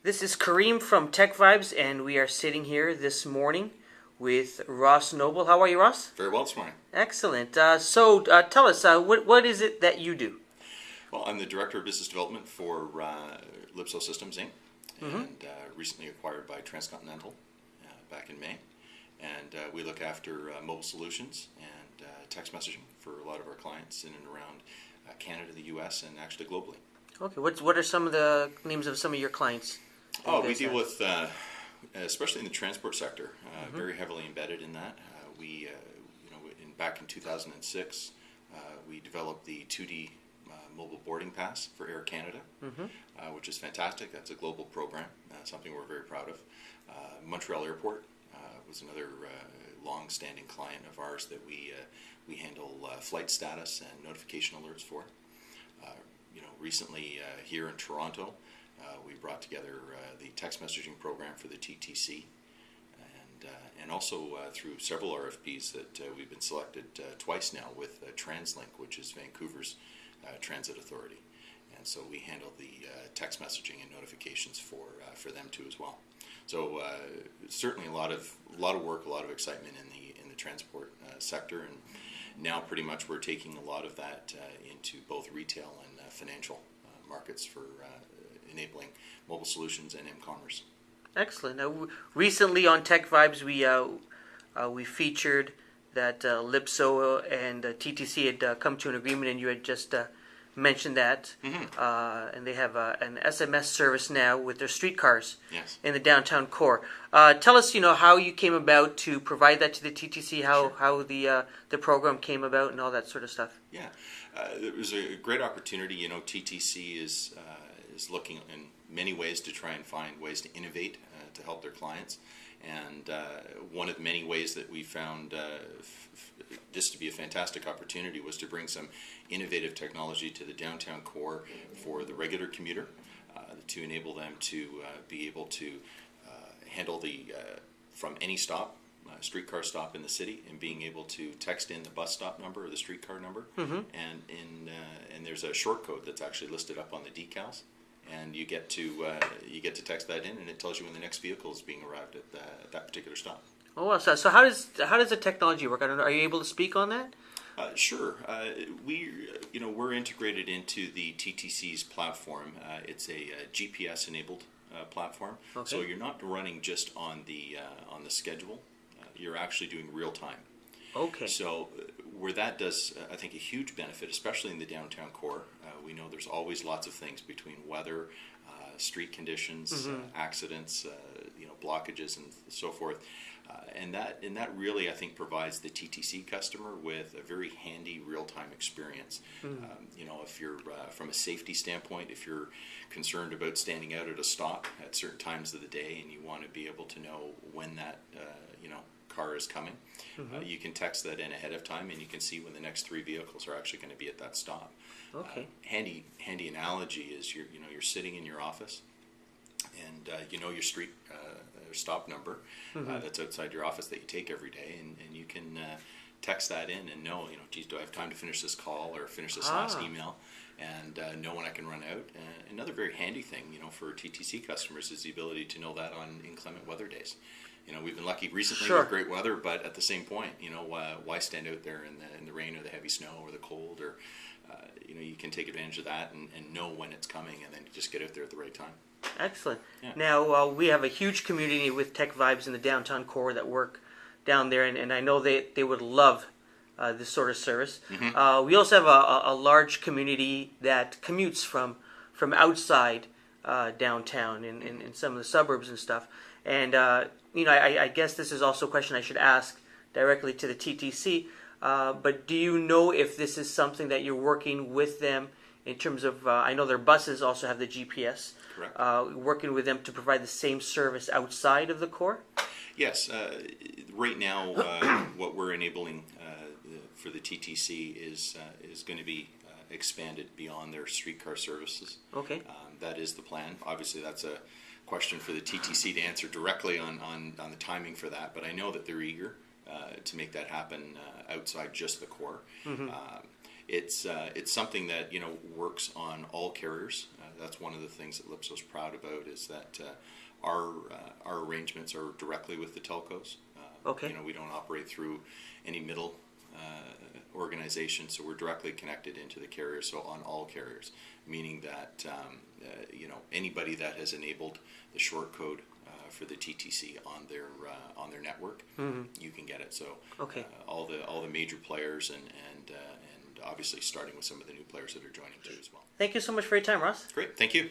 This is Karim from Tech Vibes, and we are sitting here this morning with Ross Noble. How are you, Ross? Very well this morning. Excellent. So tell us, what is it that you do? Well, I'm the Director of Business Development for LIPSO Systems, Inc., and recently acquired by Transcontinental back in May. And we look after mobile solutions and text messaging for a lot of our clients in and around Canada, the U.S., and actually globally. Okay. What are some of the names of some of your clients? We deal with, especially in the transport sector, very heavily embedded in that. Back in 2006, we developed the 2D mobile boarding pass for Air Canada, which is fantastic. That's a global program, something we're very proud of. Montreal Airport was another long-standing client of ours that we handle flight status and notification alerts for. Recently here in Toronto, we brought together the text messaging program for the TTC, and also through several RFPs that we've been selected twice now with TransLink, which is Vancouver's transit authority, and so we handle the text messaging and notifications for them too as well. So certainly a lot of work, a lot of excitement in the transport sector, and now pretty much we're taking a lot of that into both retail and financial markets for enabling mobile solutions and m-commerce. Excellent. Now, recently on Tech Vibes, we featured that LIPSO and TTC had come to an agreement, and you had just mentioned that. And they have an SMS service now with their streetcars in the downtown core. Tell us, how you came about to provide that to the TTC, how the program came about, and all that sort of stuff. Yeah, it was a great opportunity. TTC is looking in many ways to try and find ways to innovate to help their clients, and one of the many ways that we found this to be a fantastic opportunity was to bring some innovative technology to the downtown core for the regular commuter to enable them to be able to handle the from any stop, streetcar stop in the city, and being able to text in the bus stop number or the streetcar number, and there's a short code that's actually listed up on the decals, and you get to text that in, and it tells you when the next vehicle is being arrived at that particular stop. Oh, wow. So how does the technology work? I don't know. Are you able to speak on that? Sure. We're integrated into the TTC's platform. It's a GPS enabled platform, so you're not running just on the schedule. You're actually doing real time. Okay. So where that does, I think, a huge benefit, especially in the downtown core. We know there's always lots of things between weather, street conditions, accidents, blockages, and so forth. And that really, I think, provides the TTC customer with a very handy real-time experience. If you're from a safety standpoint, if you're concerned about standing out at a stop at certain times of the day, and you want to be able to know when that car is coming, you can text that in ahead of time, and you can see when the next 3 vehicles are actually going to be at that stop. Okay. Handy analogy is you're sitting in your office, and your street stop number that's outside your office that you take every day, and you can text that in and know, geez, do I have time to finish this call or finish this last email, and know when I can run out. Another very handy thing, for TTC customers is the ability to know that on inclement weather days. We've been lucky recently with great weather, but at the same point, why stand out there in the rain or the heavy snow or the cold, or you can take advantage of that and know when it's coming, and then just get out there at the right time. Excellent. Yeah. Now, we have a huge community with Tech Vibes in the downtown core that work down there, and I know they would love this sort of service. We also have a large community that commutes from outside downtown in some of the suburbs and stuff. And, I guess this is also a question I should ask directly to the TTC, but do you know if this is something that you're working with them in terms of, I know their buses also have the GPS. Correct. Working with them to provide the same service outside of the core? Yes. Right now, what we're enabling for the TTC is going to be expanded beyond their streetcar services. Okay. That is the plan. Obviously, that's a question for the TTC to answer directly on the timing for that, but I know that they're eager to make that happen outside just the core. It's something that works on all carriers. that's one of the things that LIPSO's proud about, is that our arrangements are directly with the telcos. Okay. You know, we don't operate through any middle organization, so we're directly connected into the carriers. So on all carriers, meaning that you know, anybody that has enabled the short code for the TTC on their network, you can get it. So Okay. all the major players and obviously starting with some of the new players that are joining too as well. Thank you so much for your time, Ross. Great, thank you.